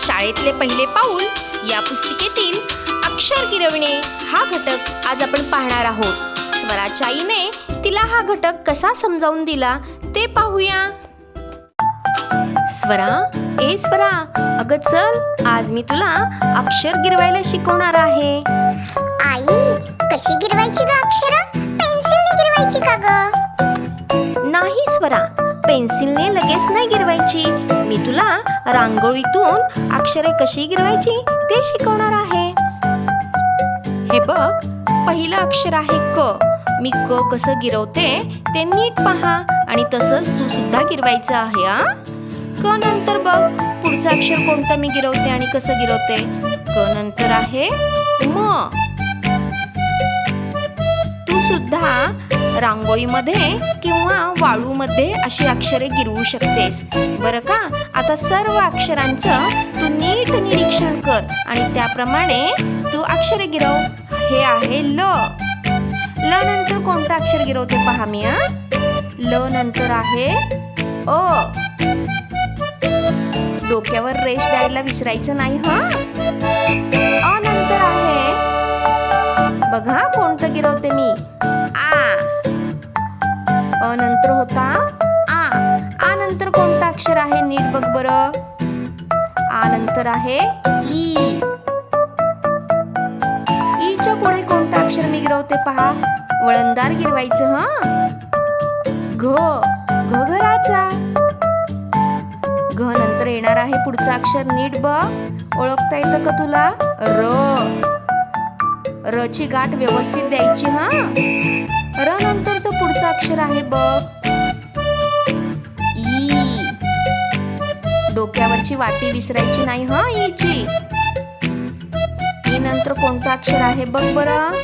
शाळेतले पहिले पाऊल या पुस्तिकेतील अक्षर गिरविणे हा घटक आज आपण पाहणार आहोत. स्वराच्या आईने तिला हा घटक कसा समजावून दिला ते पाहूया. स्वरा, ए स्वरा, अगं चल, आज मी तुला अक्षर गिरवायला शिकवणार आहे. आई, कशी गिरवायची ग अक्षर? पेन्सिलने गिरवायची का ग? नाही स्वरा, पेन्सिलने लगेच नाही गिरवायची. मी तुला रांगोळीतून अक्षरे कशी गिरवायची ते शिकवणार आहे. हे बघ, पहिलं अक्षर आहे क. मी क कसं गिरवते ते नीट पहा आणि तसंच तू सुद्धा गिरवायचं आहे. क नंतर बघ पुढचं अक्षर कोणतं मी गिरवते आणि कसं गिरवते. क नंतर आहे म. तू सुद्धा रांगोळीमध्ये किंवा वाळूमध्ये अशी अक्षरे गिरवू शकतेस, बरं का? आता सर्व अक्षरांचं तू नीट निरीक्षण कर आणि त्याप्रमाणे तू अक्षरे गिरव. हे आहे ल. ल नंतर कोणतं अक्षर गिरवते पहा मी. ल नंतर आहे अ. डोक्यावर रेष द्यायला विसरायचं नाही हा. अ नंतर आहे बघा कोणतं गिरवते मी. आ. अ नंतर होता आ. आ नंतर कोणतं अक्षर आहे नीट बघ बरं. आ नंतर आहे ई. ईच्या पुढे कोणतं अक्षर मी गिरवते पहा. वळणदार गिरवायचं हा. घ. घराचा. घ नंतर येणार आहे पुढचं अक्षर नीट बघ. ओळखता येतं का तुला? र. र ची गाठ व्यवस्थित द्यायची हा. र नंतरचं पुढचं अक्षर आहे बघ ई. डोक्यावरची वाटी विसरायची नाही हा ई ची. ई नंतर कोणतं अक्षर आहे बघ बरं.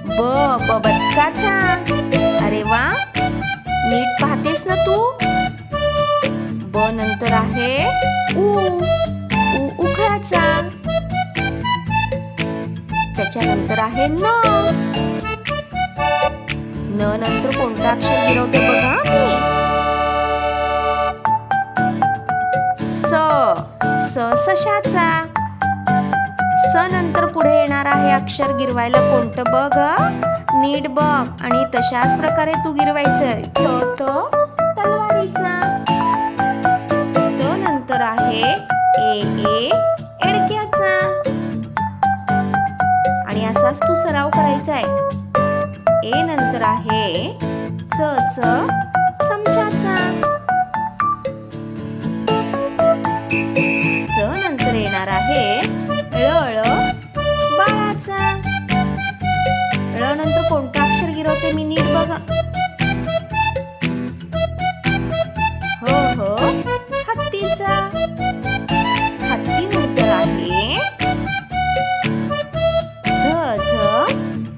ब. बदकाचा. अरे वा, नीट पाहतेस ना तू. ब नंतर आहे उ. उखळाचा. त्याच्यानंतर आहे न. न नंतर कोणतं अक्षर गिरवते बघा मी. स. सशाचा. स नंतर पुढे येणार आहे अक्षर गिरवायला कोणतं बघ नीट बघ आणि तशाच प्रकारे तू गिरवायचं. तलवारीचा. त नंतर आहे ए. एडक्याचा. आणि असाच तू सराव करायचा आहे. ए नंतर आहे च. चमच्याचा. च नंतर येणार आहे ळ. बाळाचा. ळ नंतर कोणतं अक्षर गिरवते मी नीट बघा. हो, हत्तीचा. हत्ती नंतर आहे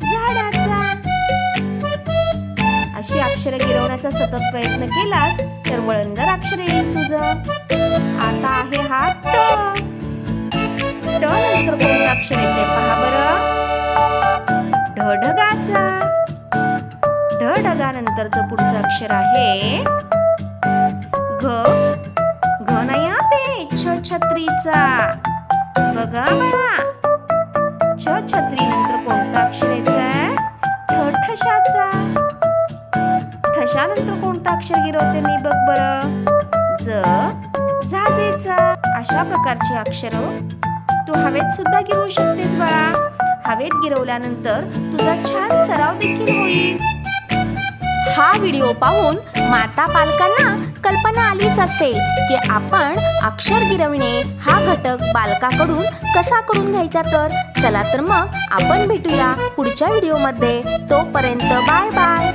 झाडाचा. अशी अक्षरे गिरवण्याचा सतत प्रयत्न केलास तर वळणदार अक्षर येईल तुझं. आता आहे हा ट. ट नंतर कोणतं अक्षर येते पहा बरं. ढगाचा. ढगा नंतरचं पुढचं अक्षर आहे घ. घ नाही ते छत्रीचा. बघा बघा, छत्री नंतर कोणतं अक्षर येतं. ठशाचा. ठशा नंतर कोणतं अक्षर गिरवते मी बघ बरं. झाजेचा. अशा प्रकारची अक्षरं तू हवेत सुद्धा गिरवू शकतेस बाळा. हवेत गिरवल्यानंतर तुझा छान सराव देखील होईल. हा व्हिडिओ पाहून माता पालकांना कल्पना आलीच असेल की आपण अक्षर गिरविणे हा घटक बालकाकडून कसा करून घ्यायचा. तर चला तर मग आपण भेटूया पुढच्या व्हिडिओमध्ये. तोपर्यंत बाय बाय.